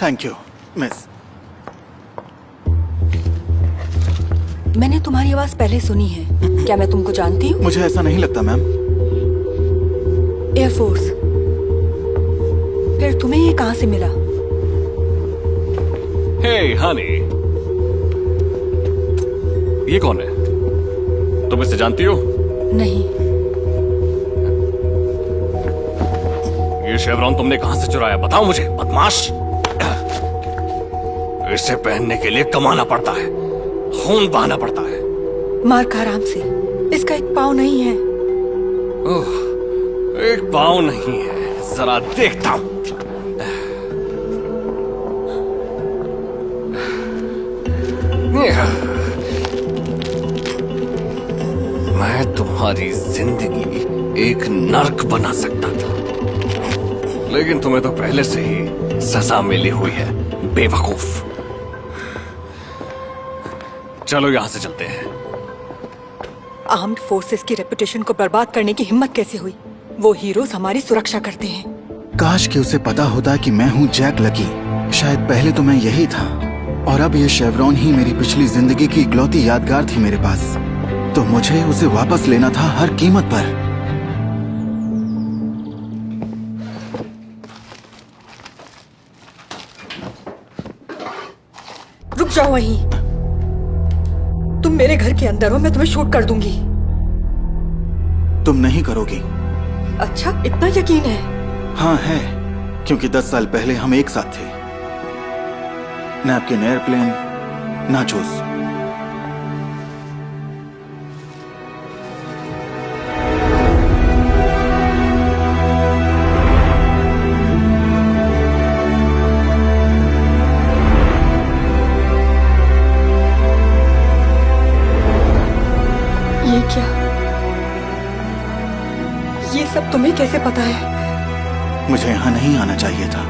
Thank you miss. मैंने तुम्हारी आवाज पहले सुनी है। क्या मैं तुमको जानती हूँ? मुझे ऐसा नहीं लगता मैम। एयरफोर्स। फिर तुम्हें ये कहाँ से मिला? हे हनी, ये कौन है? तुम इसे जानती हो? नहीं। ये शेवरॉन तुमने कहां से चुराया? बताओ मुझे, बदमाश। इसे पहनने के लिए कमाना पड़ता है, खून बहाना पड़ता है। मार्क, आराम से। इसका एक पाँव नहीं है। ओह, एक पाँव नहीं है? जरा देखता हूं। मैं तुम्हारी जिंदगी एक नर्क बना सकता था, लेकिन तुम्हें तो पहले से ही सजा मिली हुई है, बेवकूफ। चलो यहां से चलते हैं। आर्म्ड फोर्सेस की रेपुटेशन को बर्बाद करने की हिम्मत कैसे हुई? वो हीरोज हमारी सुरक्षा करते हैं। काश कि उसे पता होता कि मैं हूँ जैक लकी। शायद पहले तो मैं यही था, और अब ये शेवरॉन ही मेरी पिछली जिंदगी की इकलौती यादगार थी मेरे पास। तो मुझे उसे वापस लेना था हर कीमत पर। रुक जाओ वहीं। तुम मेरे घर के अंदर हो, मैं तुम्हें शूट कर दूंगी। तुम नहीं करोगी? अच्छा, इतना यकीन है? हाँ है, क्योंकि 10 साल पहले हम एक साथ थे। Napkin, airplane, nachos. ये क्या? ये सब तुम्हें कैसे पता है? मुझे यहाँ नहीं आना चाहिए था।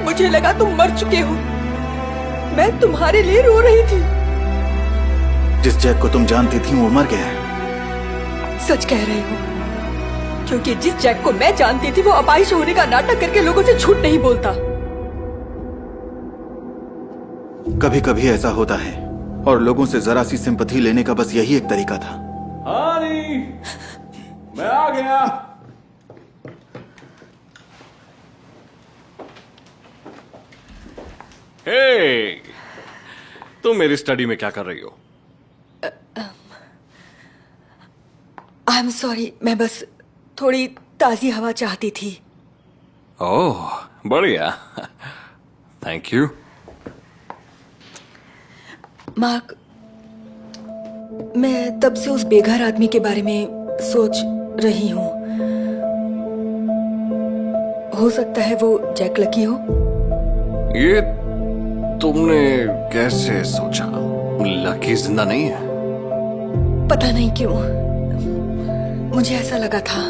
मुझे लगा तुम मर चुके हो। मैं तुम्हारे लिए रो रही थी। जिस जैक को तुम जानती थी वो मर गया है। सच कह रहे हो, क्योंकि जिस जैक को मैं जानती थी वो अपाहिज होने का नाटक करके लोगों से झूठ नहीं बोलता। कभी कभी ऐसा होता है, और लोगों से जरा सी सिंपैथी लेने का बस यही एक तरीका था। हानी, मैं आ गया। हे, तुम मेरी स्टडी में क्या कर रही हो? आई एम सॉरी, मैं बस थोड़ी ताजी हवा चाहती थी। ओह, बढ़िया। Thank you. मार्क, मैं तब से उस बेघर आदमी के बारे में सोच रही हूँ। हो सकता है वो जैक लकी हो। ये तुमने कैसे सोचा? लकी जिंदा नहीं है? पता नहीं क्यों, मुझे ऐसा लगा था।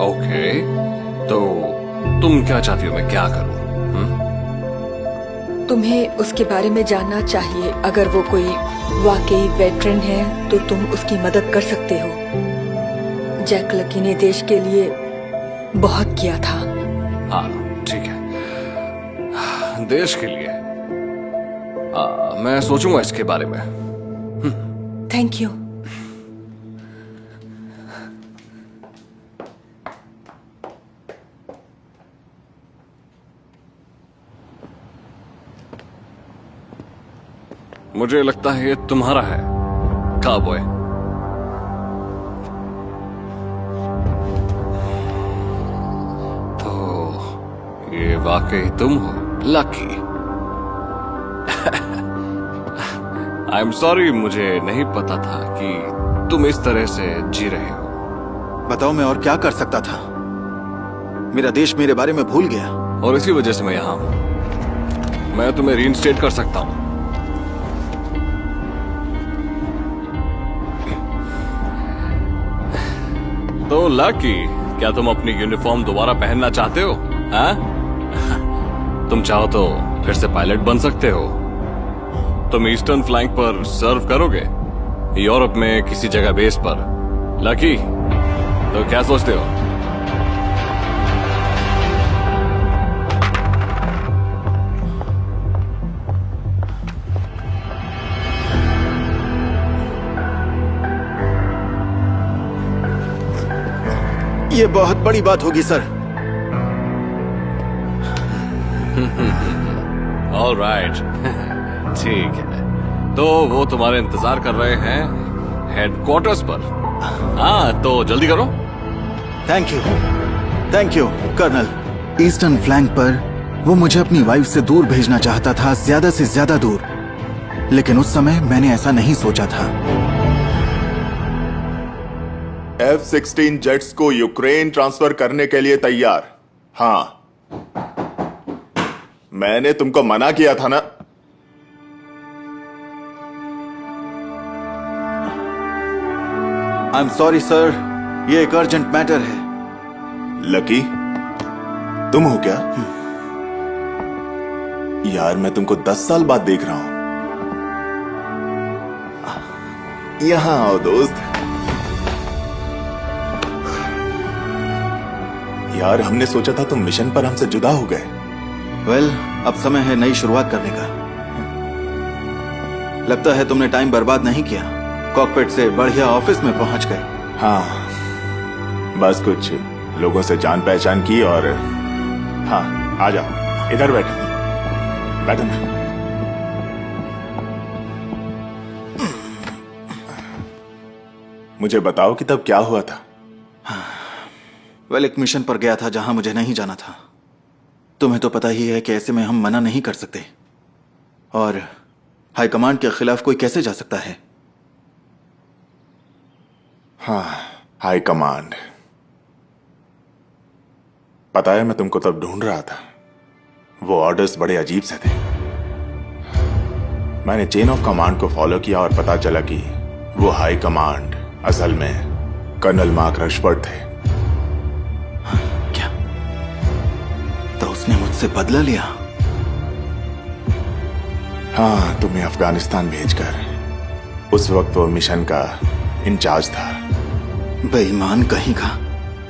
ओके, तो तुम क्या चाहती हो मैं क्या करूं? तुम्हें उसके बारे में जानना चाहिए। अगर वो कोई वाकई वेटरन है तो तुम उसकी मदद कर सकते हो। जैक लकी ने देश के लिए बहुत किया था। हाँ ठीक है, देश के लिए मैं सोचूंगा इसके बारे में। Thank you. मुझे लगता है ये तुम्हारा है, काबॉय। तो ये वाकई तुम हो, लकी। आई एम सॉरी, मुझे नहीं पता था कि तुम इस तरह से जी रहे हो। बताओ मैं और क्या कर सकता था? मेरा देश मेरे बारे में भूल गया, और इसी वजह से मैं यहां हूं। मैं तुम्हें रीइंस्टेट कर सकता हूं। तो लकी, क्या तुम अपनी यूनिफॉर्म दोबारा पहनना चाहते हो? हाँ? तुम चाहो तो फिर से पायलट बन सकते हो। तुम ईस्टर्न फ्लैंक पर सर्व करोगे, यूरोप में किसी जगह बेस पर, लकी, तो क्या सोचते हो? ये बहुत बड़ी बात होगी सर। All right. ठीक है, तो वो तुम्हारे इंतजार कर रहे हैं हेडक्वार्टर्स पर। हाँ, तो जल्दी करो। Thank you colonel. Eastern flank पर वो मुझे अपनी वाइफ से दूर भेजना चाहता था, ज्यादा से ज्यादा दूर, लेकिन उस समय मैंने ऐसा नहीं सोचा था। F-16 जेट्स को यूक्रेन ट्रांसफर करने के लिए तैयार। हाँ, मैंने तुमको मना किया था ना। आई एम सॉरी सर, ये एक अर्जेंट मैटर है। लकी, तुम हो क्या? यार, मैं तुमको 10 साल बाद देख रहा हूं। यहां आओ दोस्त। यार, हमने सोचा था तुम मिशन पर हमसे जुदा हो गए। वेल, अब समय है नई शुरुआत करने का। लगता है तुमने टाइम बर्बाद नहीं किया, कॉकपिट से बढ़िया ऑफिस में पहुंच गए। हाँ, बस कुछ लोगों से जान पहचान की और हाँ, आ जाओ, इधर बैठो ना। मुझे बताओ कि तब क्या हुआ था। वेल, एक मिशन पर गया था जहां मुझे नहीं जाना था। तुम्हें तो पता ही है कि ऐसे में हम मना नहीं कर सकते, और हाईकमांड के खिलाफ कोई कैसे जा सकता है। हाँ, हाई कमांड। पता है, मैं तुमको तब ढूंढ रहा था। वो ऑर्डर्स बड़े अजीब से थे। मैंने चेन ऑफ कमांड को फॉलो किया और पता चला कि वो हाई कमांड असल में कर्नल मार्क रशफोर्ड थे। क्या? तो उसने मुझसे बदला लिया? हाँ, तुम्हें अफगानिस्तान भेजकर। उस वक्त वो मिशन का इंचार्ज था। बेईमान कहीं का।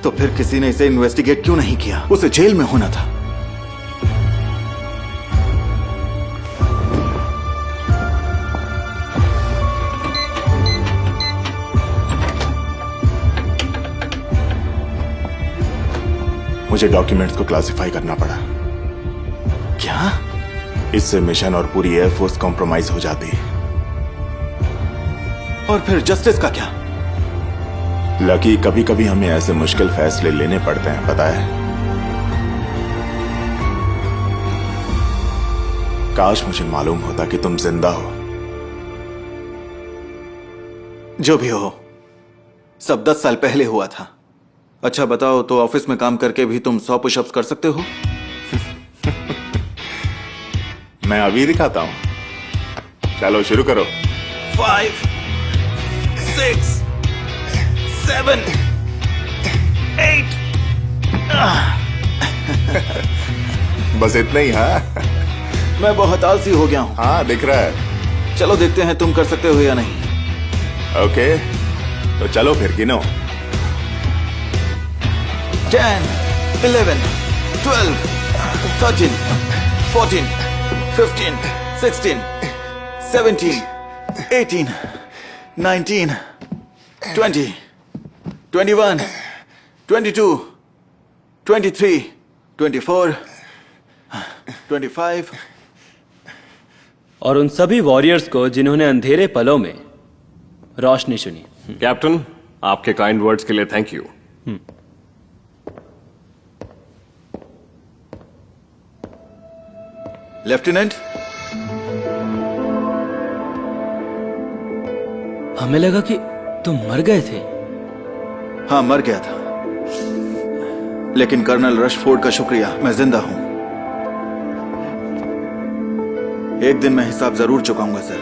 तो फिर किसी ने इसे इन्वेस्टिगेट क्यों नहीं किया? उसे जेल में होना था। मुझे डॉक्यूमेंट्स को क्लासिफाई करना पड़ा। क्या? इससे मिशन और पूरी एयरफोर्स कॉम्प्रोमाइज हो जाती। और फिर जस्टिस का क्या? लकी, कभी कभी हमें ऐसे मुश्किल फैसले लेने पड़ते हैं, पता है। काश मुझे मालूम होता कि तुम जिंदा हो। जो भी हो, सब 10 साल पहले हुआ था। अच्छा बताओ, तो ऑफिस में काम करके भी तुम 100 पुशअप्स कर सकते हो? मैं अभी दिखाता हूं। चलो शुरू करो। 5, 6, 7, 8। बस इतना ही। हाँ मैं बहुत आलसी हो गया हूं। हाँ, दिख रहा है। चलो देखते हैं तुम कर सकते हो या नहीं। ओके, तो चलो फिर गिनो। 10, 11, 12, 13, 14, 15, 16, 17, 18, 19, 20, 21, 22, 23, 24, 25। और उन सभी वॉरियर्स को जिन्होंने अंधेरे पलों में रोशनी चुनी। कैप्टन, आपके काइंड वर्ड्स के लिए थैंक यू। लेफ्टिनेंट, हमें लगा कि तुम मर गए थे। हाँ, मर गया था, लेकिन कर्नल रशफोर्ड का शुक्रिया, मैं जिंदा हूं। एक दिन मैं हिसाब जरूर चुकाऊंगा सर।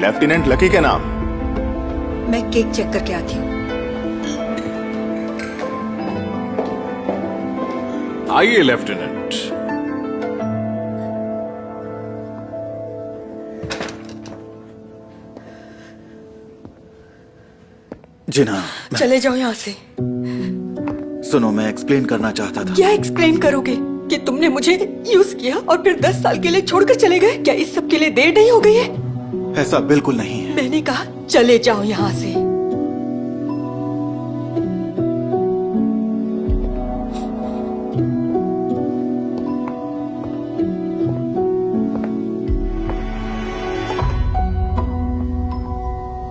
लेफ्टिनेंट लकी के नाम। मैं केक चेक करके आती हूँ। आइए लेफ्टिनेंट। जिना, चले जाओ यहाँ से। सुनो, मैं एक्सप्लेन करना चाहता था। क्या एक्सप्लेन करोगे कि तुमने मुझे यूज किया और फिर 10 साल के लिए छोड़कर चले गए? क्या इस सब के लिए देर नहीं हो गई है? ऐसा बिल्कुल नहीं है। मैंने कहा चले जाओ यहाँ से।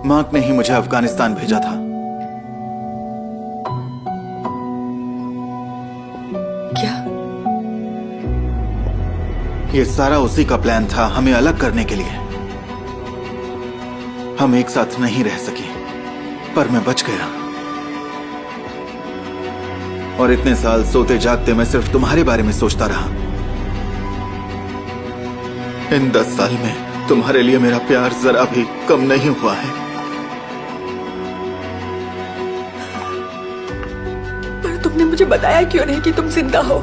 मार्क ने ही मुझे अफगानिस्तान भेजा था। क्या? ये सारा उसी का प्लान था, हमें अलग करने के लिए। हम एक साथ नहीं रह सके, पर मैं बच गया। और इतने साल सोते जागते मैं सिर्फ तुम्हारे बारे में सोचता रहा। इन 10 साल में तुम्हारे लिए मेरा प्यार जरा भी कम नहीं हुआ है। पर तुमने मुझे बताया क्यों नहीं कि तुम जिंदा हो?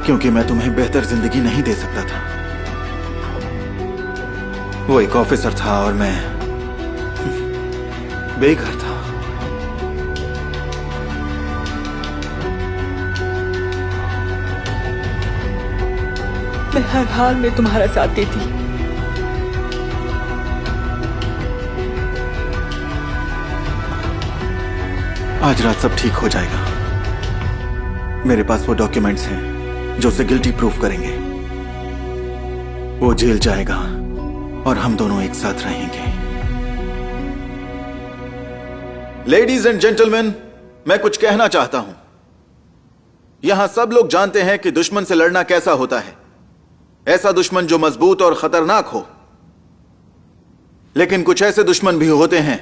क्योंकि मैं तुम्हें बेहतर जिंदगी नहीं दे सकता था। वो एक ऑफिसर था और मैं बेघर था। मैं हर हाल में तुम्हारा साथ देती। आज रात सब ठीक हो जाएगा। मेरे पास वो डॉक्यूमेंट्स हैं जो उसे गिल्टी प्रूफ करेंगे। वो जेल जाएगा और हम दोनों एक साथ रहेंगे। लेडीज एंड जेंटलमैन, मैं कुछ कहना चाहता हूं। यहां सब लोग जानते हैं कि दुश्मन से लड़ना कैसा होता है। ऐसा दुश्मन जो मजबूत और खतरनाक हो। लेकिन कुछ ऐसे दुश्मन भी होते हैं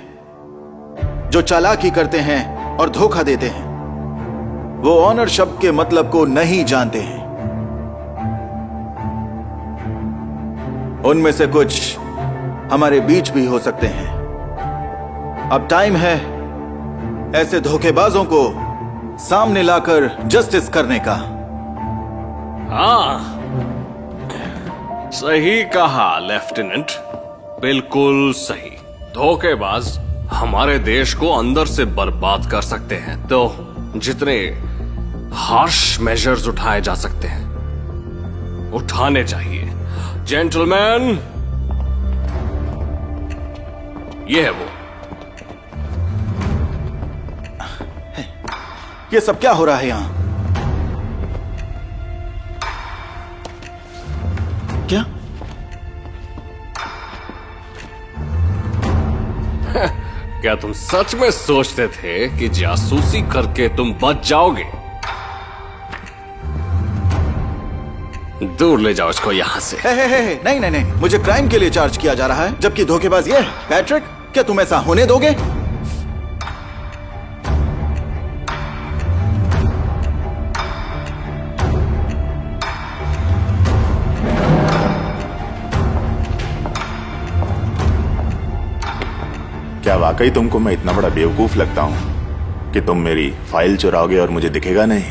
जो चालाकी करते हैं और धोखा देते हैं। वो ऑनर शब्द के मतलब को नहीं जानते हैं। उनमें से कुछ हमारे बीच भी हो सकते हैं। अब टाइम है ऐसे धोखेबाजों को सामने लाकर जस्टिस करने का। हाँ, सही कहा लेफ्टिनेंट, बिल्कुल सही। धोखेबाज हमारे देश को अंदर से बर्बाद कर सकते हैं। तो जितने हार्श मेजर्स उठाए जा सकते हैं उठाने चाहिए। जेंटलमैन, ये है वो। ये सब क्या हो रहा है यहां? क्या? क्या तुम सच में सोचते थे कि जासूसी करके तुम बच जाओगे? दूर ले जाओ इसको यहां से। नहीं नहीं नहीं, मुझे क्राइम के लिए चार्ज किया जा रहा है, जबकि धोखेबाज ये है। पैट्रिक, क्या तुम ऐसा होने दोगे? क्या वाकई तुमको मैं इतना बड़ा बेवकूफ लगता हूं कि तुम मेरी फाइल चुराओगे और मुझे दिखेगा नहीं?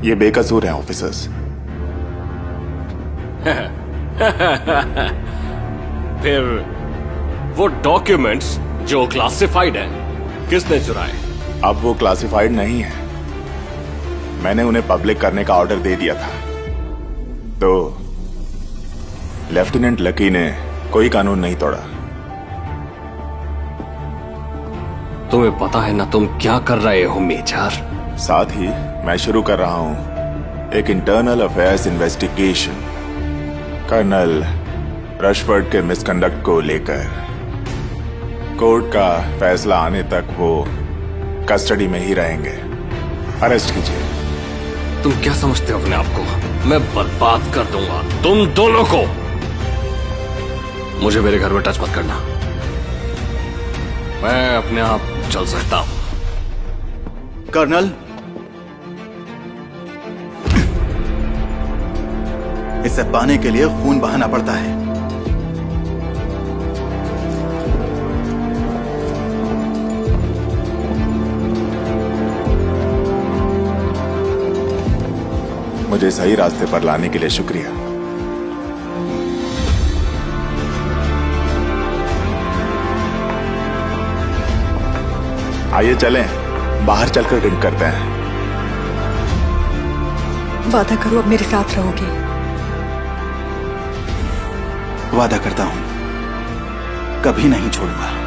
ये बेकसूर हैं ऑफिसर्स। फिर वो डॉक्यूमेंट्स जो क्लासिफाइड है किसने चुराए? अब वो क्लासिफाइड नहीं है। मैंने उन्हें पब्लिक करने का ऑर्डर दे दिया था। तो लेफ्टिनेंट लकी ने कोई कानून नहीं तोड़ा। तुम्हें पता है ना तुम क्या कर रहे हो मेजर? साथ ही मैं शुरू कर रहा हूं एक internal affairs investigation colonel Rushford के मिसकंडक्ट को लेकर। कोर्ट का फैसला आने तक वो कस्टडी में ही रहेंगे। अरेस्ट कीजिए। तुम क्या समझते हो अपने आप को? मैं बर्बाद कर दूंगा तुम दोनों को। मुझे मेरे घर में टच मत करना। मैं अपने आप चल सकता हूं। कर्नल, इसे पाने के लिए खून बहाना पड़ता है। मुझे सही रास्ते पर लाने के लिए शुक्रिया। आइए चलें, बाहर चलकर ड्रिंक करते हैं। वादा करो अब मेरे साथ रहोगे। वादा करता हूं, कभी नहीं छोड़ूंगा।